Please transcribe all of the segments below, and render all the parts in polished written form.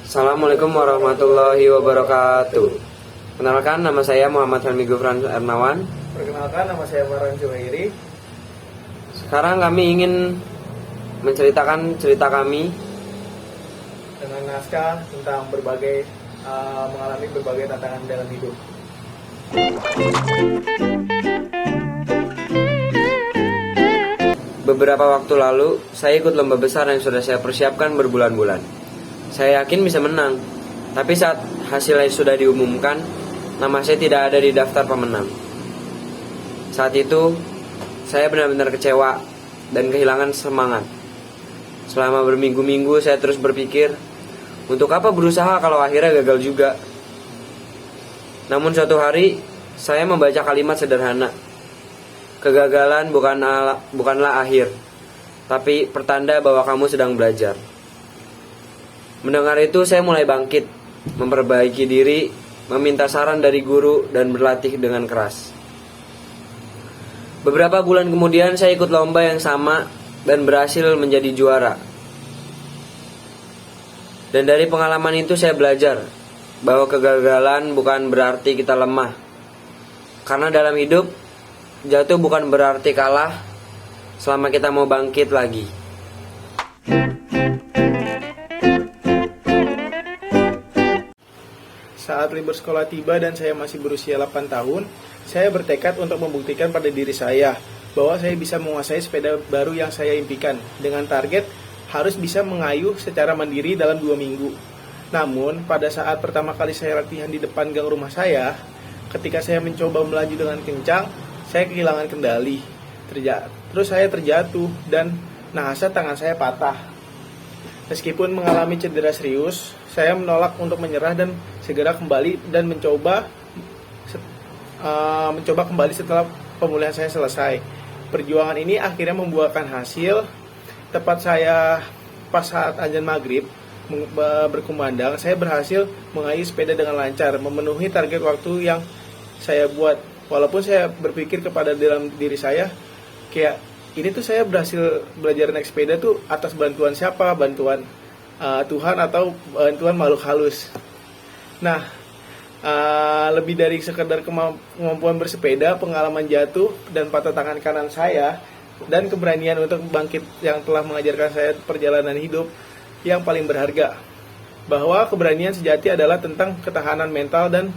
Assalamualaikum warahmatullahi wabarakatuh. Kenalkan, nama saya Muhammad Helmi Gufran Ernawan. Perkenalkan, nama saya Farhan Juwairi. Sekarang kami ingin menceritakan cerita kami Dengan naskah tentang mengalami berbagai tantangan dalam hidup. Beberapa waktu lalu, saya ikut lomba besar yang sudah saya persiapkan berbulan-bulan. Saya yakin bisa menang, tapi saat hasilnya sudah diumumkan, nama saya tidak ada di daftar pemenang. Saat itu, saya benar-benar kecewa dan kehilangan semangat. Selama berminggu-minggu saya terus berpikir, untuk apa berusaha kalau akhirnya gagal juga? Namun suatu hari, saya membaca kalimat sederhana. Kegagalan bukanlah akhir, tapi pertanda bahwa kamu sedang belajar. Mendengar itu saya mulai bangkit, memperbaiki diri, meminta saran dari guru dan berlatih dengan keras. Beberapa bulan kemudian saya ikut lomba yang sama dan berhasil menjadi juara. Dan dari pengalaman itu saya belajar bahwa kegagalan bukan berarti kita lemah. Karena dalam hidup, jatuh bukan berarti kalah selama kita mau bangkit lagi. Saat libur sekolah tiba dan saya masih berusia 8 tahun, saya bertekad untuk membuktikan pada diri saya bahwa saya bisa menguasai sepeda baru yang saya impikan dengan target harus bisa mengayuh secara mandiri dalam 2 minggu. Namun, pada saat pertama kali saya latihan di depan gang rumah saya, ketika saya mencoba melaju dengan kencang, saya kehilangan kendali. Terus saya terjatuh dan nahasnya tangan saya patah. Meskipun mengalami cedera serius, saya menolak untuk menyerah dan segera kembali dan mencoba kembali setelah pemulihan saya selesai. Perjuangan ini akhirnya membuahkan hasil. Tepat saya pas saat azan maghrib berkumandang, saya berhasil mengayuh sepeda dengan lancar, memenuhi target waktu yang saya buat. Walaupun saya berpikir kepada dalam diri saya, kayak ini tuh saya berhasil belajar naik sepeda tuh atas bantuan siapa? Bantuan Tuhan atau bantuan makhluk halus. Nah, lebih dari sekedar kemampuan bersepeda, pengalaman jatuh dan patah tangan kanan saya, dan keberanian untuk bangkit yang telah mengajarkan saya perjalanan hidup yang paling berharga. Bahwa keberanian sejati adalah tentang ketahanan mental dan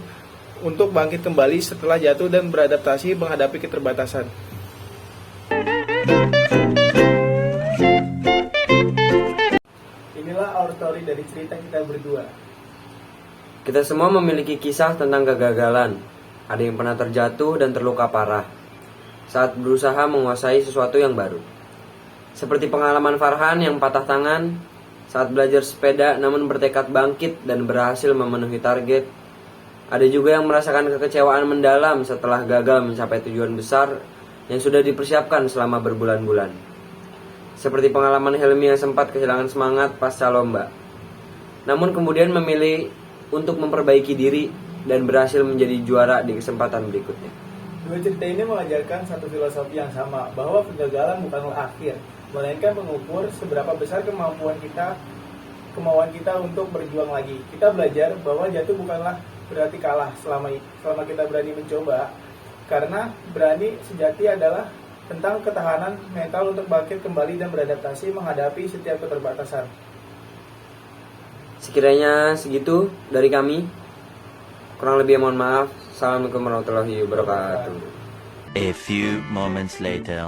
untuk bangkit kembali setelah jatuh dan beradaptasi menghadapi keterbatasan. Inilah our story dari cerita kita berdua. Kita semua memiliki kisah tentang kegagalan. Ada yang pernah terjatuh dan terluka parah saat berusaha menguasai sesuatu yang baru. Seperti pengalaman Farhan yang patah tangan saat belajar sepeda namun bertekad bangkit dan berhasil memenuhi target. Ada juga yang merasakan kekecewaan mendalam setelah gagal mencapai tujuan besar yang sudah dipersiapkan selama berbulan-bulan. Seperti pengalaman Helmi yang sempat kehilangan semangat pasca lomba, namun kemudian memilih untuk memperbaiki diri dan berhasil menjadi juara di kesempatan berikutnya. Dua cerita ini mengajarkan satu filosofi yang sama, bahwa kegagalan bukanlah akhir, melainkan mengukur seberapa besar kemauan kita untuk berjuang lagi. Kita belajar bahwa jatuh bukanlah berarti kalah selama kita berani mencoba, karena berani sejati adalah tentang ketahanan mental untuk bangkit kembali dan beradaptasi menghadapi setiap keterbatasan. Sekiranya segitu dari kami. Kurang lebih mohon maaf. Assalamualaikum warahmatullahi wabarakatuh. A few moments later.